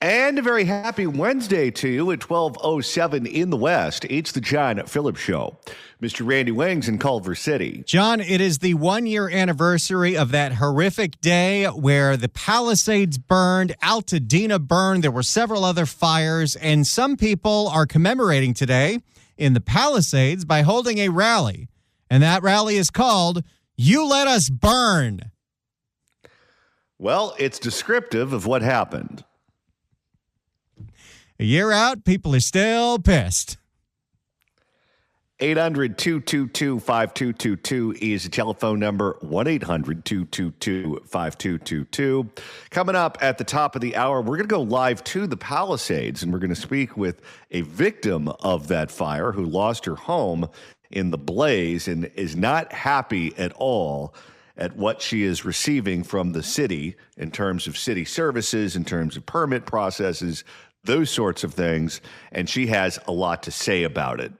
And a very happy Wednesday to you at 12:07 in the West. It's the John Phillips Show. Mr. Randy Wings in Culver City. John, it is the 1-year anniversary of that horrific day where the Palisades burned, Altadena burned. There were several other fires, and some people are commemorating today in the Palisades by holding a rally. And that rally is called You Let Us Burn. Well, it's descriptive of what happened. A year out, people are still pissed. 800-222-5222 is the telephone number, 1-800-222-5222. Coming up at the top of the hour, we're going to go live to the Palisades, and we're going to speak with a victim of that fire who lost her home in the blaze and is not happy at all at what she is receiving from the city in terms of city services, in terms of permit processes, those sorts of things, and she has a lot to say about it.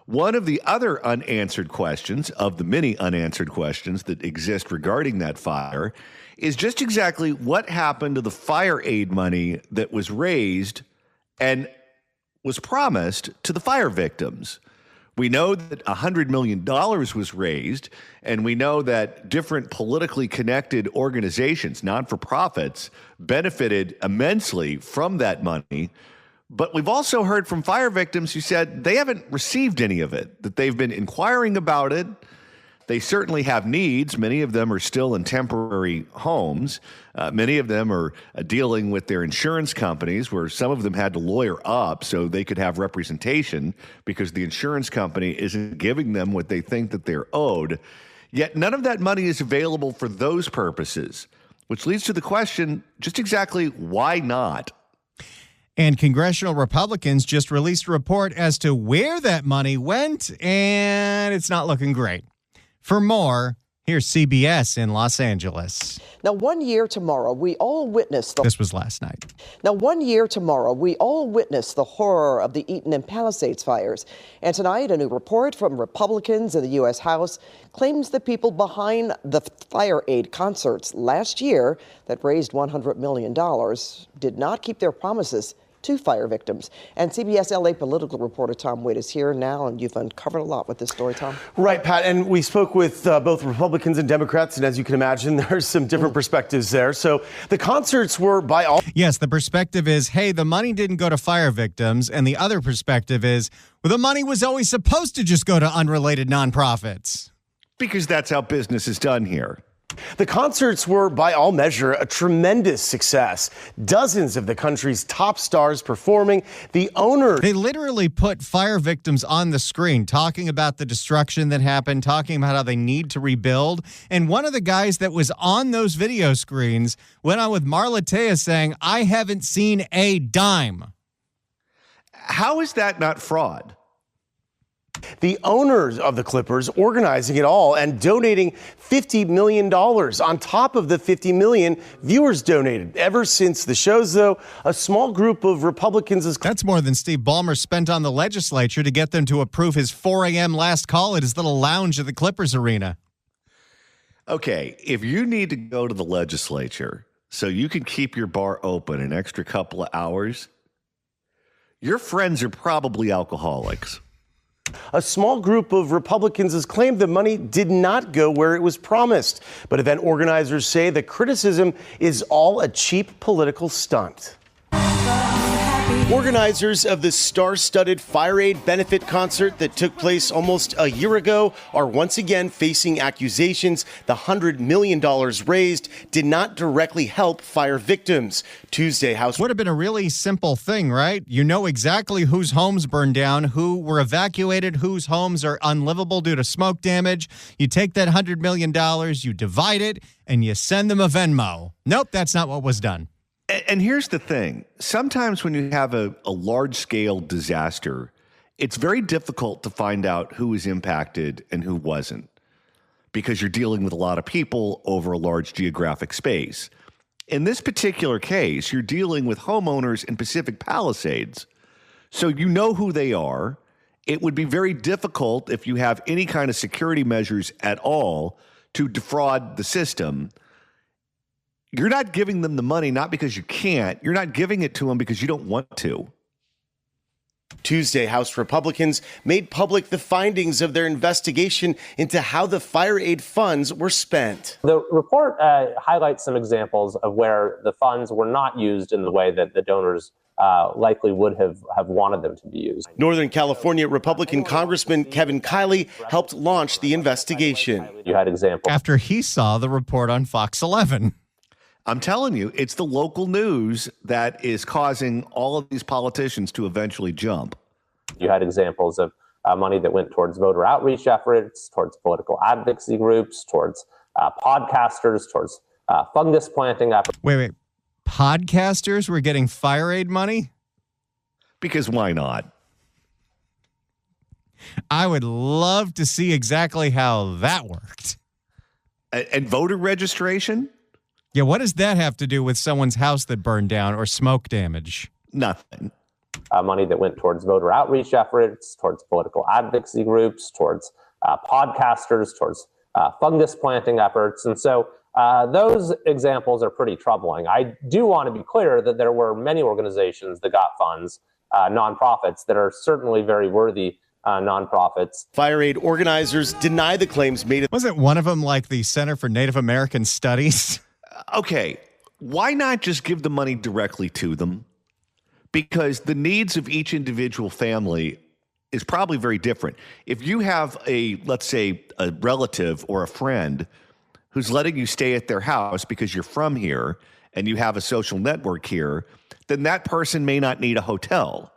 One of the other unanswered questions, of the many unanswered questions that exist regarding that fire, is just exactly what happened to the fire aid money that was raised and was promised to the fire victims. We know that $100 million was raised, and we know that different politically connected organizations, not-for-profits, benefited immensely from that money. But we've also heard from fire victims who said they haven't received any of it, that they've been inquiring about it. They certainly have needs. Many of them are still in temporary homes. Many of them are dealing with their insurance companies, where some of them had to lawyer up so they could have representation because the insurance company isn't giving them what they think that they're owed. Yet none of that money is available for those purposes, which leads to the question, just exactly why not? And congressional Republicans just released a report as to where that money went, and it's not looking great. For more, here's CBS in Los Angeles. Now, 1 year tomorrow, we all witnessed This was last night. Now, 1 year tomorrow, we all witnessed the horror of the Eaton and Palisades fires. And tonight, a new report from Republicans in the U.S. House claims the people behind the fire aid concerts last year that raised $100 million did not keep their promises to fire victims. And CBS LA political reporter Tom Wade is here now, and you've uncovered a lot with this story, Tom. Right, Pat, and we spoke with both Republicans and Democrats, and as you can imagine, there's some different perspectives there. So the concerts were by all... Yes, the perspective is, hey, the money didn't go to fire victims, and the other perspective is, well, the money was always supposed to just go to unrelated nonprofits. Because that's how business is done here. The concerts were, by all measure, a tremendous success. Dozens of the country's top stars performing. The owners... They literally put fire victims on the screen, talking about the destruction that happened, talking about how they need to rebuild. And one of the guys that was on those video screens went on with Marla Tea saying, I haven't seen a dime. How is that not fraud? The owners of the Clippers organizing it all and donating $50 million on top of the $50 million viewers donated. Ever since the shows, though, a small group of Republicans is... That's more than Steve Ballmer spent on the legislature to get them to approve his 4 a.m. last call at his little lounge at the Clippers arena. Okay, if you need to go to the legislature so you can keep your bar open an extra couple of hours, your friends are probably alcoholics. A small group of Republicans has claimed the money did not go where it was promised. But event organizers say the criticism is all a cheap political stunt. Organizers of the star-studded Fire Aid benefit concert that took place almost a year ago are once again facing accusations the $100 million raised did not directly help fire victims. Tuesday, House... Would have been a really simple thing, right? You know exactly whose homes burned down, who were evacuated, whose homes are unlivable due to smoke damage. You take that $100 million, you divide it, and you send them a Venmo. Nope, that's not what was done. And here's the thing. Sometimes when you have a large-scale disaster, it's very difficult to find out who was impacted and who wasn't, because you're dealing with a lot of people over a large geographic space. In this particular case, you're dealing with homeowners in Pacific Palisades, so you know who they are. It would be very difficult if you have any kind of security measures at all to defraud the system. You're not giving them the money not because you can't. You're not giving it to them because you don't want to. Tuesday, House Republicans made public the findings of their investigation into how the fire aid funds were spent. The report highlights some examples of where the funds were not used in the way that the donors likely would have wanted them to be used. Northern California Republican Congressman Kevin Kiley helped launch the investigation. You had examples. After he saw the report on Fox 11. I'm telling you, it's the local news that is causing all of these politicians to eventually jump. You had examples of money that went towards voter outreach efforts, towards political advocacy groups, towards podcasters, towards fungus planting efforts. Wait. Podcasters were getting fire aid money? Because why not? I would love to see exactly how that worked. And voter registration? Yeah, what does that have to do with someone's house that burned down or smoke damage? Nothing. Money that went towards voter outreach efforts, towards political advocacy groups, towards podcasters, towards fungus planting efforts. And so those examples are pretty troubling. I do want to be clear that there were many organizations that got funds, nonprofits, that are certainly very worthy nonprofits. Fire aid organizers deny the claims made. Wasn't one of them like the Center for Native American Studies? Okay, why not just give the money directly to them? Because the needs of each individual family is probably very different. If you have let's say, a relative or a friend who's letting you stay at their house because you're from here and you have a social network here, then that person may not need a hotel.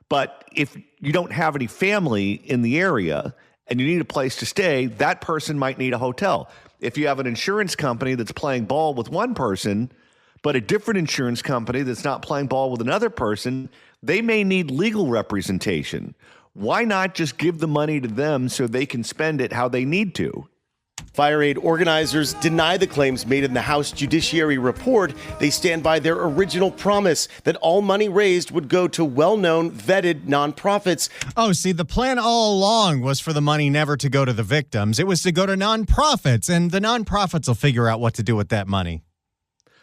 But if you don't have any family in the area and you need a place to stay, that person might need a hotel. If you have an insurance company that's playing ball with one person, but a different insurance company that's not playing ball with another person, they may need legal representation. Why not just give the money to them so they can spend it how they need to? Fire aid organizers deny the claims made in the House Judiciary report. They stand by their original promise that all money raised would go to well-known, vetted nonprofits. Oh, see, the plan all along was for the money never to go to the victims. It was to go to nonprofits, and the nonprofits will figure out what to do with that money.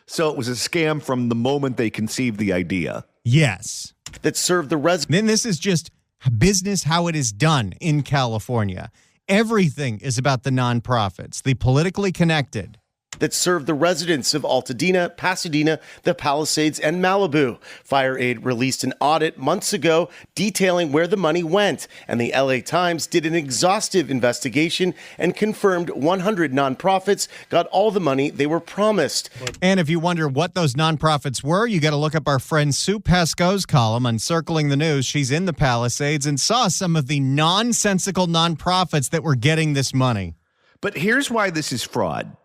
So it was a scam from the moment they conceived the idea. Yes. That serve the residents. Then this is just business how it is done in California. Everything is about the nonprofits, the politically connected. That serve the residents of Altadena, Pasadena, the Palisades, and Malibu. Fire aid released an audit months ago detailing where the money went, and the LA Times did an exhaustive investigation and confirmed 100 nonprofits got all the money they were promised. And if you wonder what those nonprofits were, you got to look up our friend Sue Pascoe's column on Circling the News. She's in the Palisades and saw some of the nonsensical nonprofits that were getting this money. But here's why this is fraud.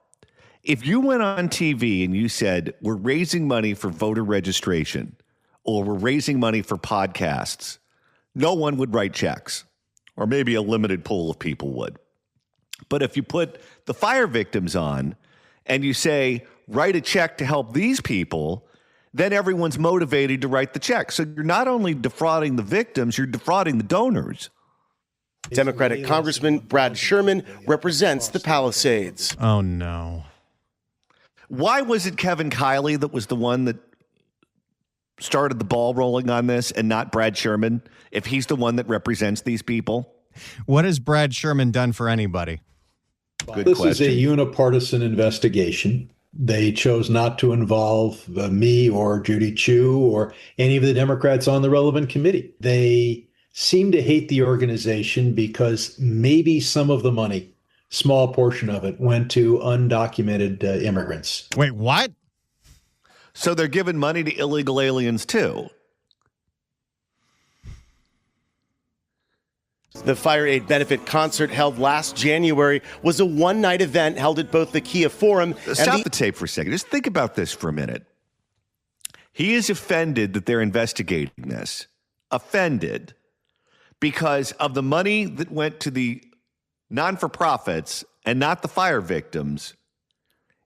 If you went on TV and you said, we're raising money for voter registration or we're raising money for podcasts, no one would write checks, or maybe a limited pool of people would. But if you put the fire victims on and you say, write a check to help these people, then everyone's motivated to write the check. So you're not only defrauding the victims, you're defrauding the donors. Democratic Congressman Brad Sherman represents the Palisades. Oh, no. Why was it Kevin Kiley that was the one that started the ball rolling on this and not Brad Sherman, if he's the one that represents these people? What has Brad Sherman done for anybody? Good This question. is a unipartisan investigation. They chose not to involve me or Judy Chu or any of the Democrats on the relevant committee. They seem to hate the organization because maybe some of the money, small portion of it, went to undocumented immigrants. Wait, what? So they're giving money to illegal aliens too. The Fire Aid benefit concert held last January was a one-night event held at both the Kia Forum and Stop the tape for a second. Just think about this for a minute. He is offended that they're investigating this. Offended because of the money that went to the non-for-profits and not the fire victims.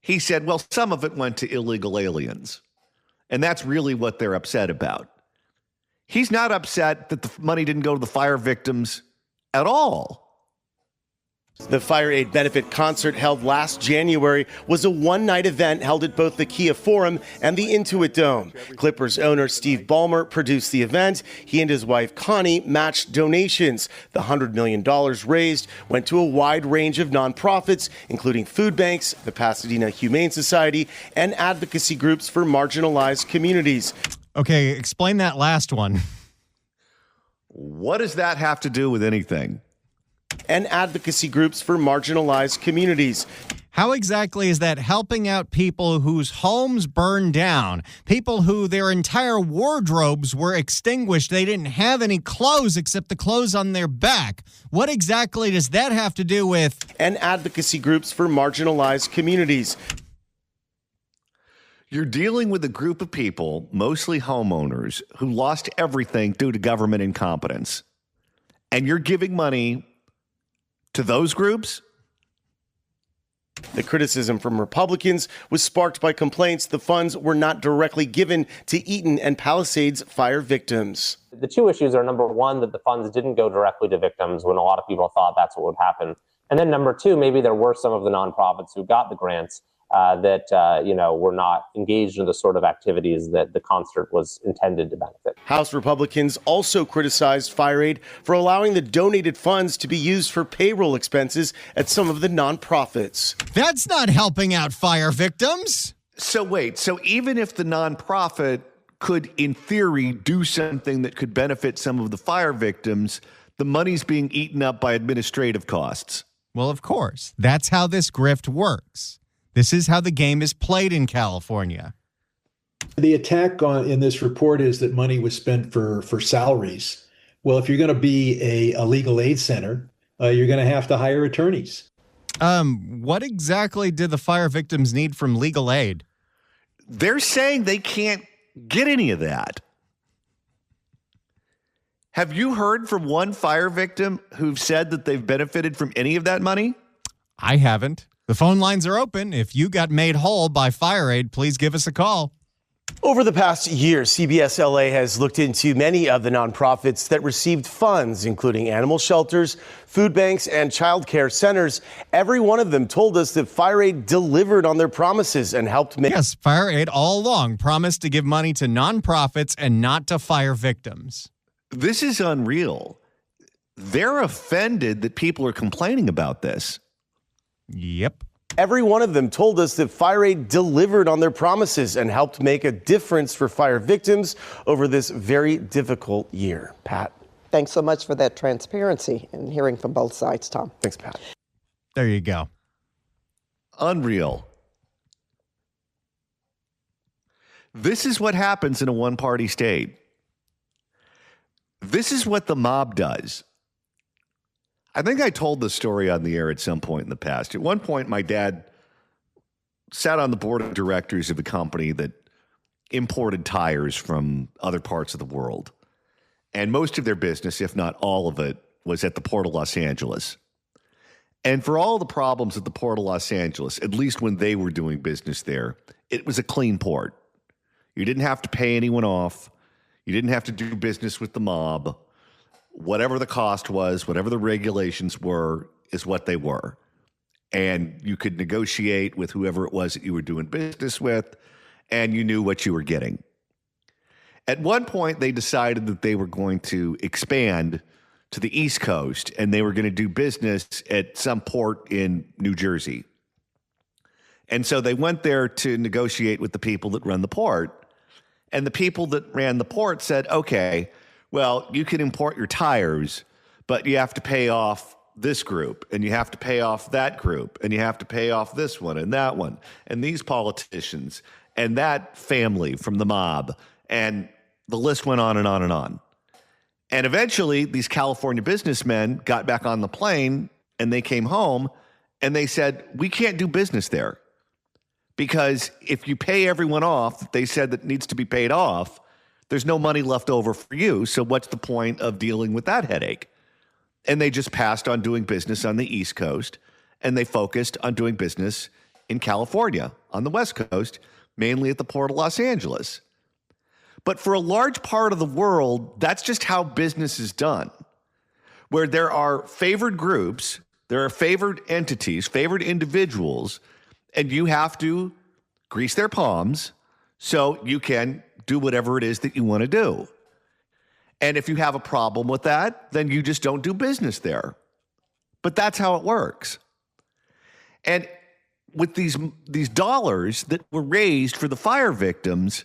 He said, well, some of it went to illegal aliens. And that's really what they're upset about. He's not upset that the money didn't go to the fire victims at all. The Fire Aid benefit concert held last January was a one-night event held at both the Kia Forum and the Intuit Dome. Clippers owner Steve Ballmer produced the event. He and his wife Connie matched donations. The $100 million raised went to a wide range of nonprofits, including food banks, the Pasadena Humane Society, and advocacy groups for marginalized communities. Okay, explain that last one. What does that have to do with anything? And advocacy groups for marginalized communities. How exactly is that helping out people whose homes burned down? People who their entire wardrobes were extinguished. They didn't have any clothes except the clothes on their back. What exactly does that have to do with? And advocacy groups for marginalized communities. You're dealing with a group of people, mostly homeowners, who lost everything due to government incompetence. And you're giving money to those groups? The criticism from Republicans was sparked by complaints the funds were not directly given to Eaton and Palisades fire victims. The two issues are, number one, that the funds didn't go directly to victims when a lot of people thought that's what would happen. And then number two, maybe there were some of the nonprofits who got the grants that were not engaged in the sort of activities that the concert was intended to benefit. House Republicans also criticized Fire Aid for allowing the donated funds to be used for payroll expenses at some of the nonprofits. That's not helping out fire victims. So wait, so even if the nonprofit could, in theory, do something that could benefit some of the fire victims, the money's being eaten up by administrative costs. Well, of course. That's how this grift works. This is how the game is played in California. The attack in this report is that money was spent for salaries. Well, if you're going to be a legal aid center, you're going to have to hire attorneys. What exactly did the fire victims need from legal aid? They're saying they can't get any of that. Have you heard from one fire victim who've said that they've benefited from any of that money? I haven't. The phone lines are open. If you got made whole by Fire Aid, please give us a call. Over the past year, CBS LA has looked into many of the nonprofits that received funds, including animal shelters, food banks, and child care centers. Every one of them told us that Fire Aid delivered on their promises and helped make... Yes, Fire Aid all along promised to give money to nonprofits and not to fire victims. This is unreal. They're offended that people are complaining about this. Yep. Every one of them told us that Fire Aid delivered on their promises and helped make a difference for fire victims over this very difficult year. Pat. Thanks so much for that transparency and hearing from both sides, Tom. Thanks, Pat. There you go. Unreal. This is what happens in a one-party state. This is what the mob does. I think I told this story on the air at some point in the past. At one point, my dad sat on the board of directors of a company that imported tires from other parts of the world. And most of their business, if not all of it, was at the Port of Los Angeles. And for all the problems at the Port of Los Angeles, at least when they were doing business there, it was a clean port. You didn't have to pay anyone off. You didn't have to do business with the mob. Whatever the cost was, whatever the regulations were, is what they were. And you could negotiate with whoever it was that you were doing business with, and you knew what you were getting. At one point, they decided that they were going to expand to the East Coast, and they were going to do business at some port in New Jersey. And so they went there to negotiate with the people that run the port. And the people that ran the port said, okay, well, you can import your tires, but you have to pay off this group, and you have to pay off that group, and you have to pay off this one and that one, and these politicians, and that family from the mob. And the list went on and on and on. And eventually, these California businessmen got back on the plane, and they came home, and they said, we can't do business there. Because if you pay everyone off, they said that needs to be paid off, there's no money left over for you. So what's the point of dealing with that headache? And they just passed on doing business on the East Coast, and they focused on doing business in California on the West Coast, mainly at the Port of Los Angeles. But for a large part of the world, that's just how business is done, where there are favored groups There are favored entities, favored individuals, and you have to grease their palms so you can do whatever it is that you want to do. And if you have a problem with that, then you just don't do business there. But that's how it works. And with these dollars that were raised for the fire victims,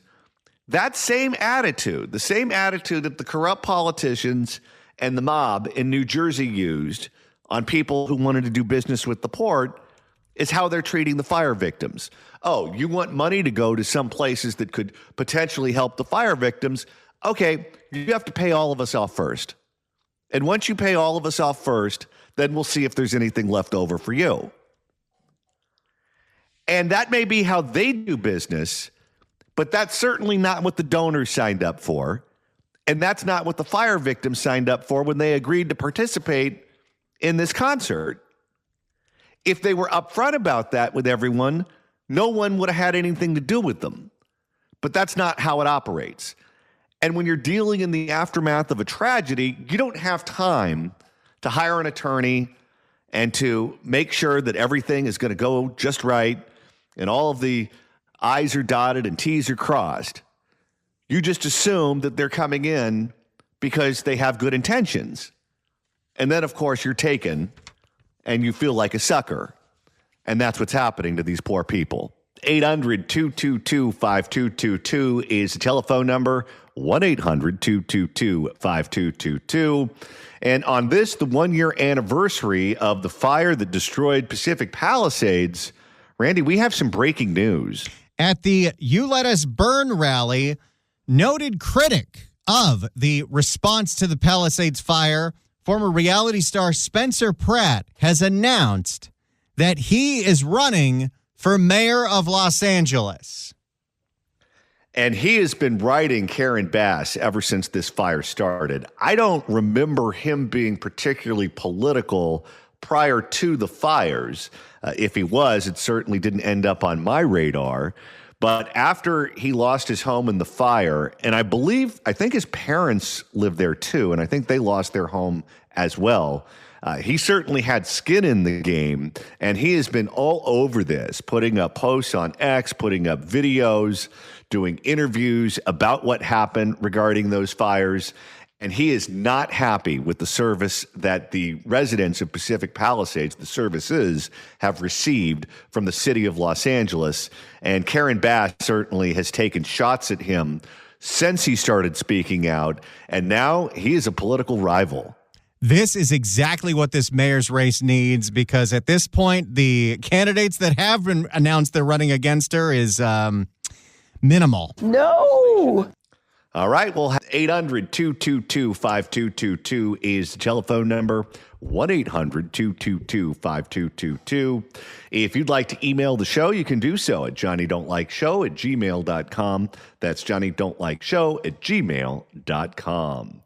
that same attitude, the same attitude that the corrupt politicians and the mob in New Jersey used on people who wanted to do business with the port, is how they're treating the fire victims. Oh, you want money to go to some places that could potentially help the fire victims? Okay, you have to pay all of us off first. And once you pay all of us off first, then we'll see if there's anything left over for you. And that may be how they do business, but that's certainly not what the donors signed up for. And that's not what the fire victims signed up for when they agreed to participate in this concert. If they were upfront about that with everyone, no one would have had anything to do with them. But that's not how it operates. And when you're dealing in the aftermath of a tragedy, you don't have time to hire an attorney and to make sure that everything is going to go just right and all of the I's are dotted and T's are crossed. You just assume that they're coming in because they have good intentions. And then, of course, you're taken and you feel like a sucker. And that's what's happening to these poor people. 800-222-5222 is the telephone number. 1-800-222-5222. And on this, the 1-year anniversary of the fire that destroyed Pacific Palisades, Randy, we have some breaking news. At the You Let Us Burn rally, noted critic of the response to the Palisades fire, former reality star Spencer Pratt, has announced that he is running for mayor of Los Angeles. And he has been riding Karen Bass ever since this fire started. I don't remember him being particularly political prior to the fires. If he was, it certainly didn't end up on my radar. But after he lost his home in the fire, and I think his parents lived there too, and I think they lost their home as well. He certainly had skin in the game, and he has been all over this, putting up posts on X, putting up videos, doing interviews about what happened regarding those fires. And he is not happy with the service that the residents of Pacific Palisades, the services, have received from the city of Los Angeles. And Karen Bass certainly has taken shots at him since he started speaking out. And now he is a political rival. This is exactly what this mayor's race needs, because at this point, the candidates that have been announced they're running against her is minimal. No! All right, well, 800-222-5222 is the telephone number, 1-800-222-5222. If you'd like to email the show, you can do so at johnnydon'tlikeshow@gmail.com. That's johnnydon'tlikeshow@gmail.com.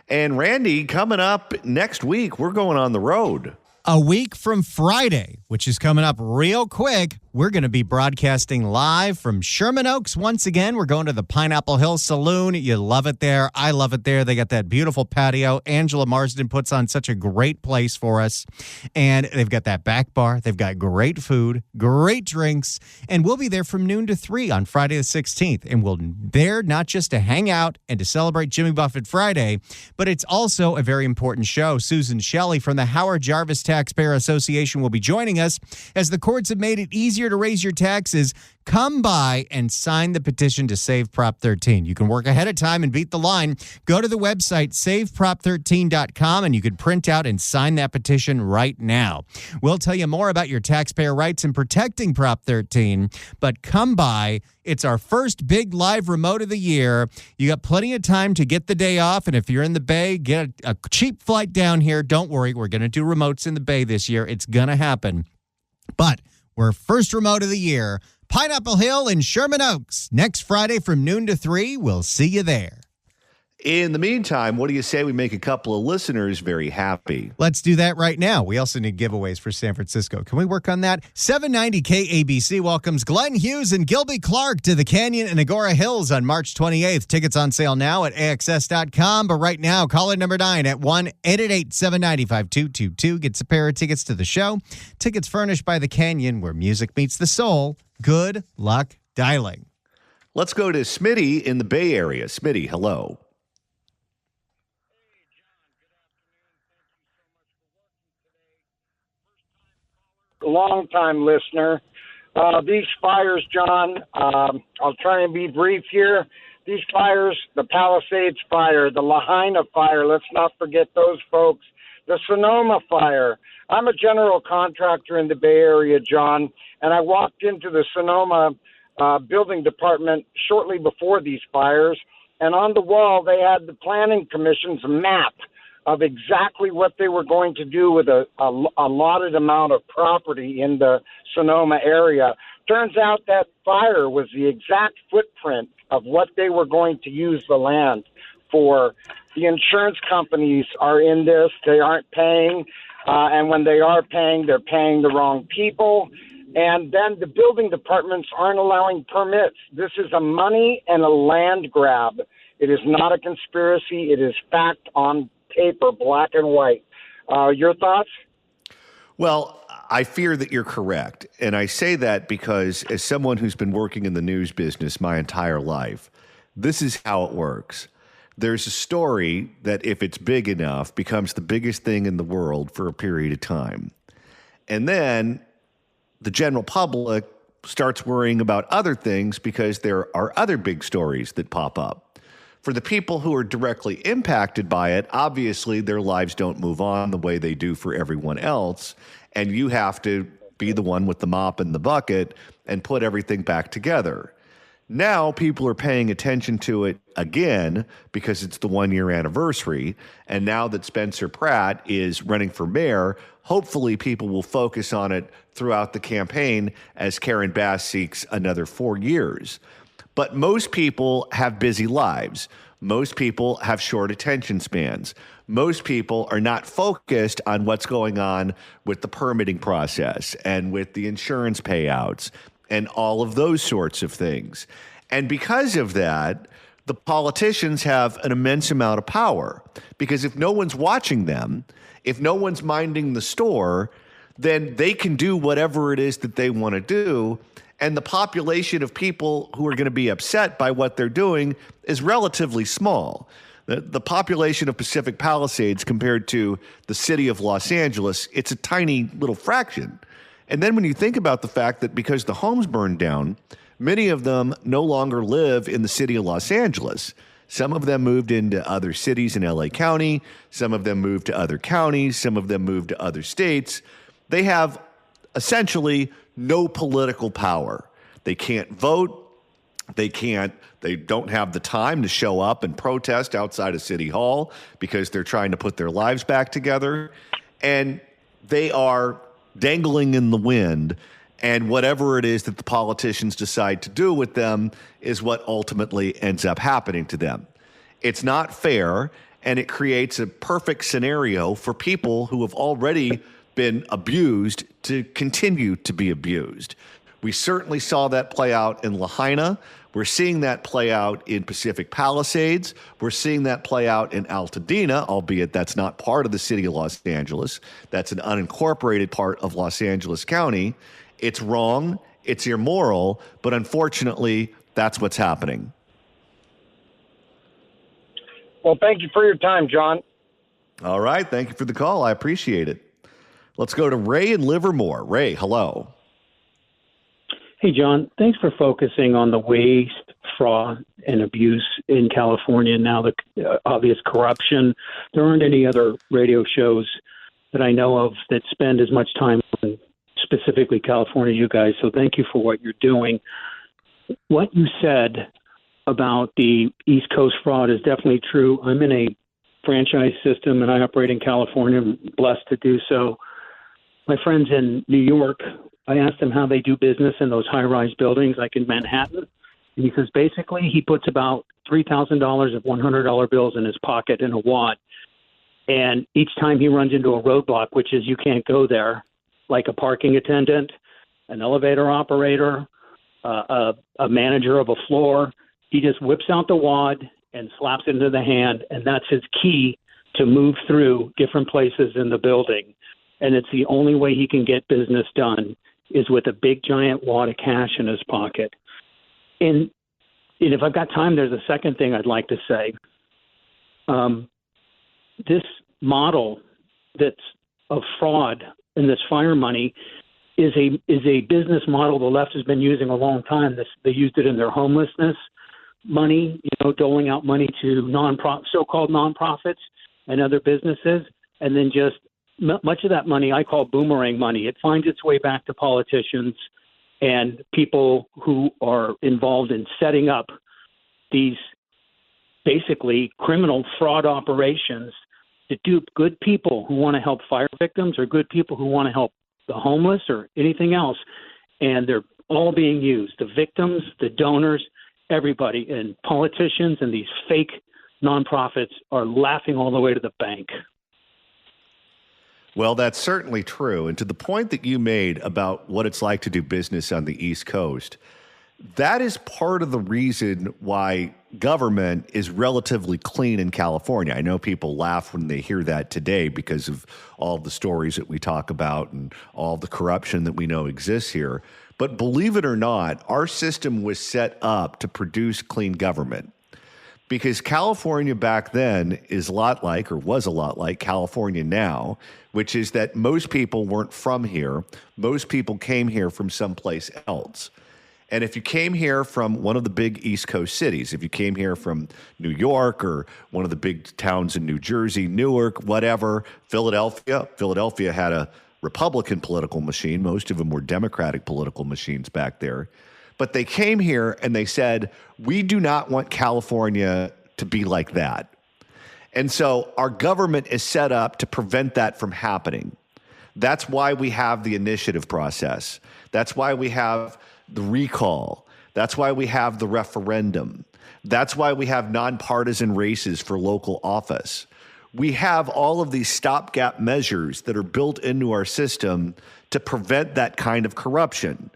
And Randy, coming up next week, we're going on the road. A week from Friday, which is coming up real quick, we're going to be broadcasting live from Sherman Oaks. Once again, we're going to the Pineapple Hill Saloon. You love it there. I love it there. They got that beautiful patio. Angela Marsden puts on such a great place for us. And they've got that back bar. They've got great food, great drinks. And we'll be there from noon to 3 on Friday the 16th. And we'll there not just to hang out and to celebrate Jimmy Buffett Friday, but it's also a very important show. Susan Shelley from the Howard Jarvis Taxpayer Association will be joining us. As the courts have made it easier to raise your taxes, come by and sign the petition to save Prop 13. You can work ahead of time and beat the line. Go to the website saveprop13.com and you can print out and sign that petition right now. We'll tell you more about your taxpayer rights and protecting Prop 13, but come by. It's our first big live remote of the year. You got plenty of time to get the day off, and if you're in the Bay, get a cheap flight down here. Don't worry, we're going to do remotes in the Bay this year. It's going to happen. But we're first remote of the year. Pineapple Hill in Sherman Oaks. Next Friday from noon to 3. We'll see you there. In the meantime, what do you say we make a couple of listeners very happy? Let's do that right now. We also need giveaways for San Francisco. Can we work on that? 790 KABC welcomes Glenn Hughes and Gilby Clark to the Canyon and Agora Hills on March 28th. Tickets on sale now at AXS.com. But right now, caller number 9 at 1-888-790-5222 gets a pair of tickets to the show. Tickets furnished by the Canyon, where music meets the soul. Good luck dialing. Let's go to Smitty in the Bay Area. Smitty, hello. Long-time listener. These fires, John, I'll try and be brief here. These fires, the Palisades fire, the Lahaina fire, let's not forget those folks, the Sonoma fire. I'm a general contractor in the Bay Area, John, and I walked into the Sonoma building department shortly before these fires, and on the wall they had the Planning Commission's map of exactly what they were going to do with a allotted amount of property in the Sonoma area. Turns out that fire was the exact footprint of what they were going to use the land for. The insurance companies are in this. They aren't paying, and when they are paying, they're paying the wrong people. And then the building departments aren't allowing permits. This is a money and a land grab. It is not a conspiracy. It is fact on paper, black and white. Your thoughts? Well, I fear that you're correct. And I say that because as someone who's been working in the news business my entire life, this is how it works. There's a story that, if it's big enough, becomes the biggest thing in the world for a period of time. And then the general public starts worrying about other things because there are other big stories that pop up. For the people who are directly impacted by it, obviously their lives don't move on the way they do for everyone else, and you have to be the one with the mop and the bucket and put everything back together. Now people are paying attention to it again because it's the 1-year anniversary, and now that Spencer Pratt is running for mayor, hopefully people will focus on it throughout the campaign as Karen Bass seeks another 4 years. But most people have busy lives. Most people have short attention spans. Most people are not focused on what's going on with the permitting process and with the insurance payouts and all of those sorts of things. And because of that, the politicians have an immense amount of power, because if no one's watching them, if no one's minding the store, then they can do whatever it is that they want to do. And the population of people who are going to be upset by what they're doing is relatively small. The population of Pacific Palisades compared to the city of Los Angeles, it's a tiny little fraction. And then when you think about the fact that because the homes burned down, many of them no longer live in the city of Los Angeles. Some of them moved into other cities in LA County. Some of them moved to other counties. Some of them moved to other states. They have essentially no political power. They can't vote. They don't have the time to show up and protest outside of City Hall because they're trying to put their lives back together. And they are dangling in the wind. And whatever it is that the politicians decide to do with them is what ultimately ends up happening to them. It's not fair, and it creates a perfect scenario for people who have already been abused to continue to be abused. We certainly saw that play out in Lahaina. We're seeing that play out in Pacific Palisades. We're seeing that play out in Altadena, albeit that's not part of the city of Los Angeles. That's an unincorporated part of Los Angeles County. It's wrong, it's immoral, but unfortunately, that's what's happening. Well, thank you for your time, John. All right, thank you for the call. I appreciate it. Let's go to Ray in Livermore. Ray, hello. Hey, John, thanks for focusing on the waste, fraud, and abuse in California, and now the obvious corruption. There aren't any other radio shows that I know of that spend as much time on specifically California, you guys, so thank you for what you're doing. What you said about the East Coast fraud is definitely true. I'm in a franchise system, and I operate in California. I'm blessed to do so. My friends in New York, I asked them how they do business in those high-rise buildings like in Manhattan, And he says basically he puts about $3,000 of $100 bills in his pocket in a wad. And each time he runs into a roadblock, which is you can't go there, like a parking attendant, an elevator operator, a manager of a floor, he just whips out the wad and slaps it into the hand, and that's his key to move through different places in the building. And it's the only way he can get business done is with a big giant wad of cash in his pocket. And if I've got time, there's a second thing I'd like to say. This model that's of fraud and this fire money is a business model the left has been using a long time. They used it in their homelessness money, doling out money to so-called nonprofits and other businesses, and then just much of that money I call boomerang money. It finds its way back to politicians and people who are involved in setting up these basically criminal fraud operations to dupe good people who want to help fire victims or good people who want to help the homeless or anything else. And they're all being used. The victims, the donors, everybody, and politicians and these fake nonprofits are laughing all the way to the bank. Well, that's certainly true. And to the point that you made about what it's like to do business on the East Coast, that is part of the reason why government is relatively clean in California. I know people laugh when they hear that today because of all the stories that we talk about and all the corruption that we know exists here. But believe it or not, our system was set up to produce clean government. Because California back then is a lot like, or was a lot like, California now, which is that most people weren't from here. Most people came here from someplace else. And if you came here from one of the big East Coast cities, if you came here from New York or one of the big towns in New Jersey, Newark, whatever, Philadelphia had a Republican political machine. Most of them were Democratic political machines back there. But they came here and they said, we do not want California to be like that. And so our government is set up to prevent that from happening. That's why we have the initiative process. That's why we have the recall. That's why we have the referendum. That's why we have nonpartisan races for local office. We have all of these stopgap measures that are built into our system to prevent that kind of corruption.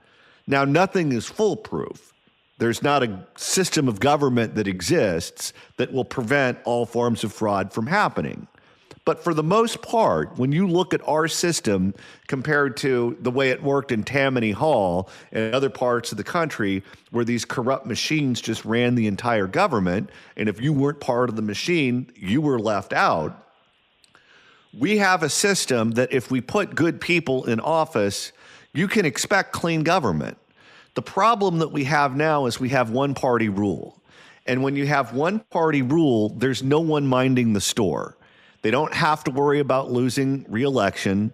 Now, nothing is foolproof. There's not a system of government that exists that will prevent all forms of fraud from happening. But for the most part, when you look at our system compared to the way it worked in Tammany Hall and other parts of the country where these corrupt machines just ran the entire government, and if you weren't part of the machine, you were left out, we have a system that if we put good people in office, you can expect clean government. The problem that we have now is we have one-party rule. And when you have one-party rule, there's no one minding the store. They don't have to worry about losing re-election.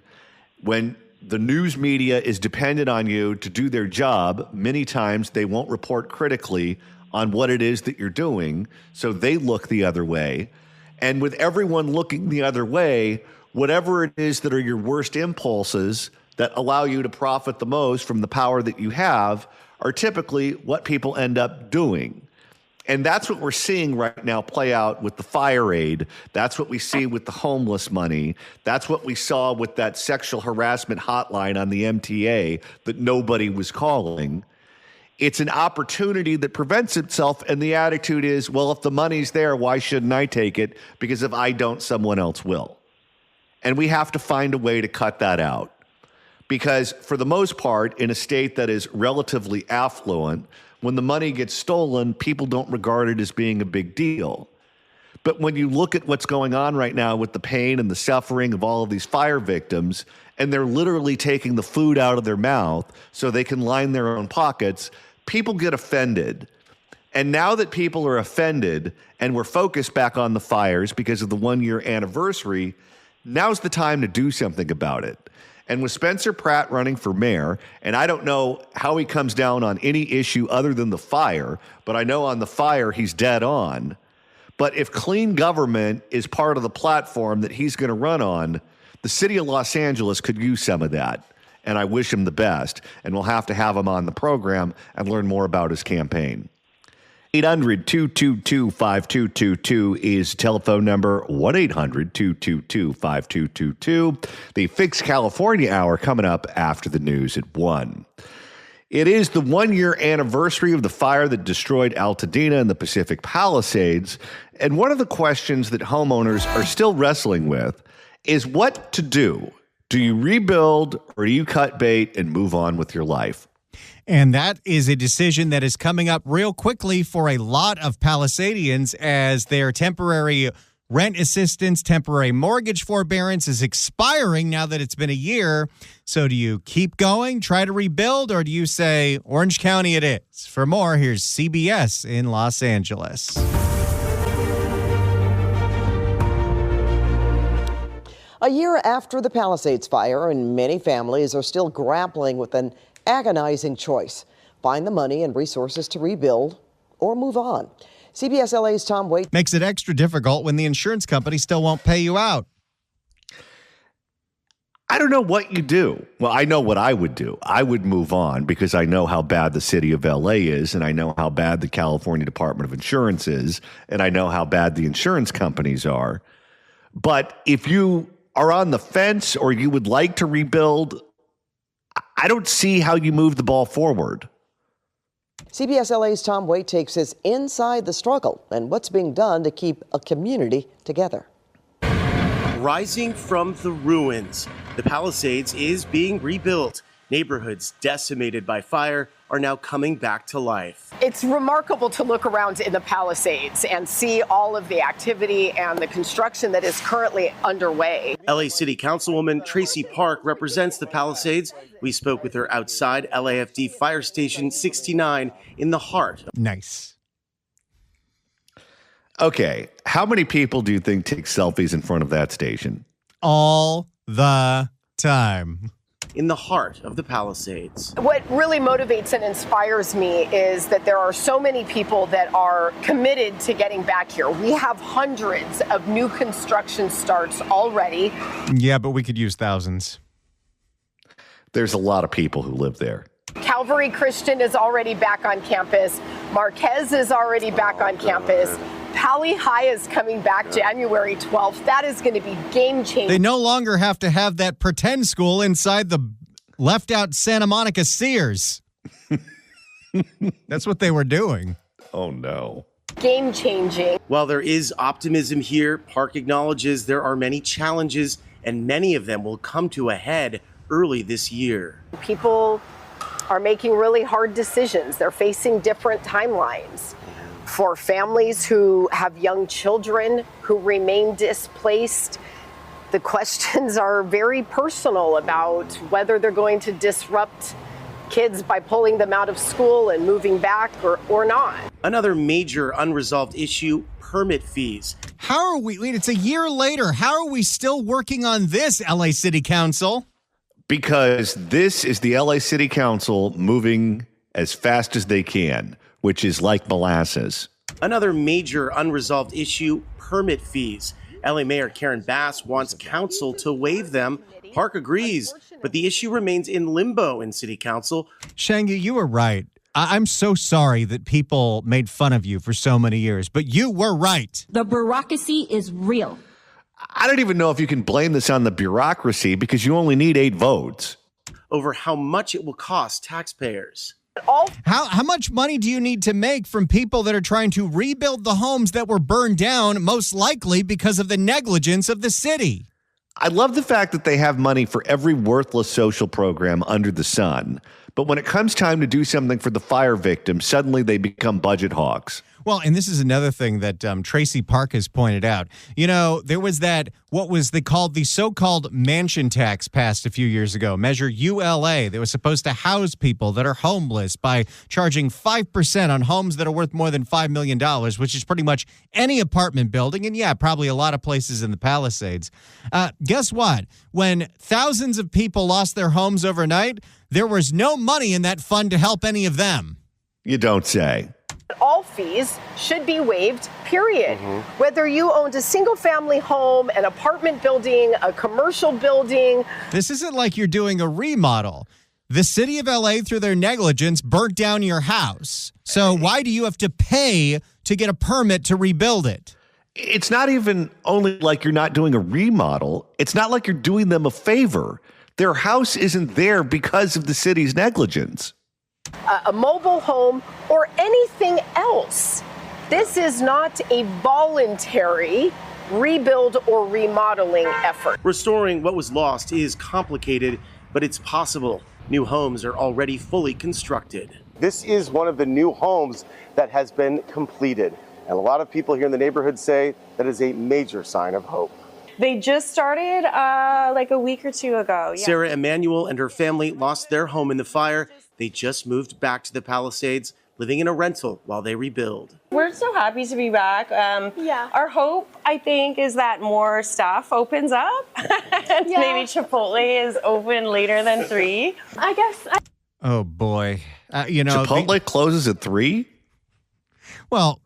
When the news media is dependent on you to do their job, many times they won't report critically on what it is that you're doing, so they look the other way. And with everyone looking the other way, whatever it is that are your worst impulses that allow you to profit the most from the power that you have are typically what people end up doing. And that's what we're seeing right now play out with the fire aid. That's what we see with the homeless money. That's what we saw with that sexual harassment hotline on the MTA that nobody was calling. It's an opportunity that prevents itself, and the attitude is, well, if the money's there, why shouldn't I take it? Because if I don't, someone else will. And we have to find a way to cut that out. Because for the most part, in a state that is relatively affluent, when the money gets stolen, people don't regard it as being a big deal. But when you look at what's going on right now with the pain and the suffering of all of these fire victims, and they're literally taking the food out of their mouth so they can line their own pockets, people get offended. And now that people are offended and we're focused back on the fires because of the 1-year anniversary, now's the time to do something about it. And with Spencer Pratt running for mayor, and I don't know how he comes down on any issue other than the fire, but I know on the fire he's dead on. But if clean government is part of the platform that he's going to run on, the city of Los Angeles could use some of that. And I wish him the best. And we'll have to have him on the program and learn more about his campaign. 800-222-5222 is telephone number. 1-800-222-5222. The Fix California Hour coming up after the news at 1. It is the 1-year anniversary of the fire that destroyed Altadena in the Pacific Palisades. And one of the questions that homeowners are still wrestling with is what to do. Do you rebuild or do you cut bait and move on with your life? And that is a decision that is coming up real quickly for a lot of Palisadians as their temporary rent assistance, temporary mortgage forbearance is expiring now that it's been a year. So do you keep going, try to rebuild, or do you say Orange County it is? For more, here's CBS in Los Angeles. A year after the Palisades fire, and many families are still grappling with an agonizing choice: find the money and resources to rebuild or move on. CBS LA's Tom Waite makes it extra difficult when the insurance company still won't pay you out. I don't know what you do. Well, I know what I would do. I would move on because I know how bad the city of LA is, and I know how bad the California Department of Insurance is, and I know how bad the insurance companies are. But if you are on the fence or you would like to rebuild, I don't see how you move the ball forward. CBS LA's Tom Waite takes us inside the struggle and what's being done to keep a community together. Rising from the ruins, the Palisades is being rebuilt. Neighborhoods decimated by fire are now coming back to life. It's remarkable to look around in the Palisades and see all of the activity and the construction that is currently underway. LA City Councilwoman Tracy Park represents the Palisades. We spoke with her outside LAFD Fire Station 69 in the heart. Nice. Okay, how many people do you think take selfies in front of that station? All the time. In the heart of the Palisades. What really motivates and inspires me is that there are so many people that are committed to getting back here. We have hundreds of new construction starts already. Yeah, but we could use thousands. There's a lot of people who live there. Calvary Christian is already back on campus. Marquez is already back on campus. Pali High is coming back January 12th. That is going to be game-changing. They no longer have to have that pretend school inside the left-out Santa Monica Sears. That's what they were doing. Oh, no. Game-changing. While there is optimism here, Park acknowledges there are many challenges, and many of them will come to a head early this year. People are making really hard decisions. They're facing different timelines. For families who have young children who remain displaced, the questions are very personal about whether they're going to disrupt kids by pulling them out of school and moving back or not. Another major unresolved issue, permit fees. How are we? Wait, it's a year later. How are we still working on this, LA City Council? Because this is the LA City Council moving as fast as they can, which is like molasses. Another major unresolved issue, permit fees. LA Mayor Karen Bass wants council to waive them. Park agrees, but the issue remains in limbo in City Council. Shangu, you were right. I'm so sorry that people made fun of you for so many years, but you were right. The bureaucracy is real. I don't even know if you can blame this on the bureaucracy because you only need 8 votes. Over how much it will cost taxpayers. How much money do you need to make from people that are trying to rebuild the homes that were burned down, most likely because of the negligence of the city? I love the fact that they have money for every worthless social program under the sun. But when it comes time to do something for the fire victims, suddenly they become budget hawks. Well, and this is another thing that Tracy Park has pointed out. You know, there was that, what was they called the so-called mansion tax passed a few years ago, Measure ULA, that was supposed to house people that are homeless by charging 5% on homes that are worth more than $5 million, which is pretty much any apartment building. And yeah, probably a lot of places in the Palisades. Guess what? When thousands of people lost their homes overnight, there was no money in that fund to help any of them. You don't say. All fees should be waived, period. Whether you owned a single-family home, an apartment building, a commercial building. This isn't like you're doing a remodel. the city of LA, through their negligence, burnt down your house. So why do you have to pay to get a permit to rebuild it? It's not even only like you're not doing a remodel. It's not like you're doing them a favor. Their house isn't there because of the city's negligence. A mobile home or anything else. This is not a voluntary rebuild or remodeling effort. Restoring what was lost is complicated, but it's possible. New homes are already fully constructed. This is one of the new homes that has been completed. And a lot of people here in the neighborhood say that is a major sign of hope. They just started like a week or two ago. Yeah. Sarah Emanuel and her family lost their home in the fire. They just moved back to the Palisades, living in a rental while they rebuild. We're so happy to be back. Our hope, I think, is that more stuff opens up. Maybe Chipotle is open later than 3. I guess. Oh, boy. Chipotle closes at 3? Well,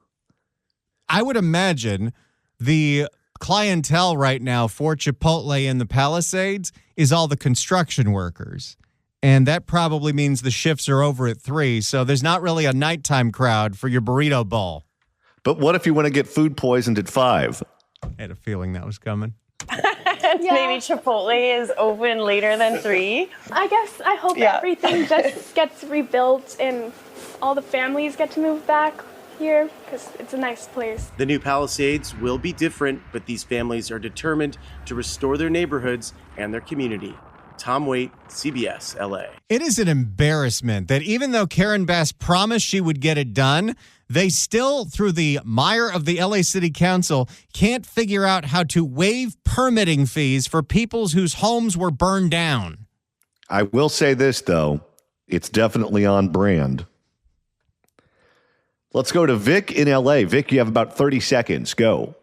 I would imagine the clientele right now for Chipotle in the Palisades is all the construction workers. And that probably means the shifts are over at 3. So there's not really a nighttime crowd for your burrito bowl. But what if you want to get food poisoned at 5? I had a feeling that was coming. Maybe Chipotle is open later than 3. I hope everything just gets rebuilt and all the families get to move back here because it's a nice place. The new Palisades will be different, but these families are determined to restore their neighborhoods and their community. Tom Waite, CBS, LA. It is an embarrassment that even though Karen Bass promised she would get it done, they still, through the mire of the LA City Council, can't figure out how to waive permitting fees for people whose homes were burned down. I will say this, though. It's definitely on brand. Let's go to Vic in LA. Vic, you have about 30 seconds. Go.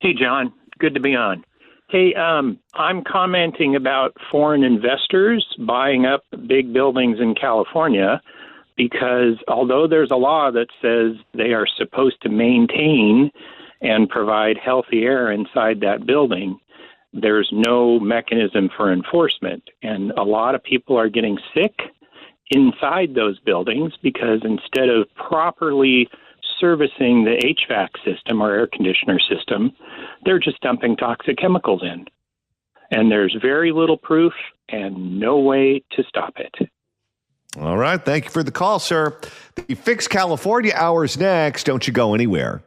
Hey, John. Good to be on. Hey, I'm commenting about foreign investors buying up big buildings in California because although there's a law that says they are supposed to maintain and provide healthy air inside that building, there's no mechanism for enforcement. And a lot of people are getting sick inside those buildings because instead of properly servicing the HVAC system or air conditioner system, they're just dumping toxic chemicals in. And there's very little proof and no way to stop it. All right. Thank you for the call, sir. The Fix California hour is next. Don't you go anywhere.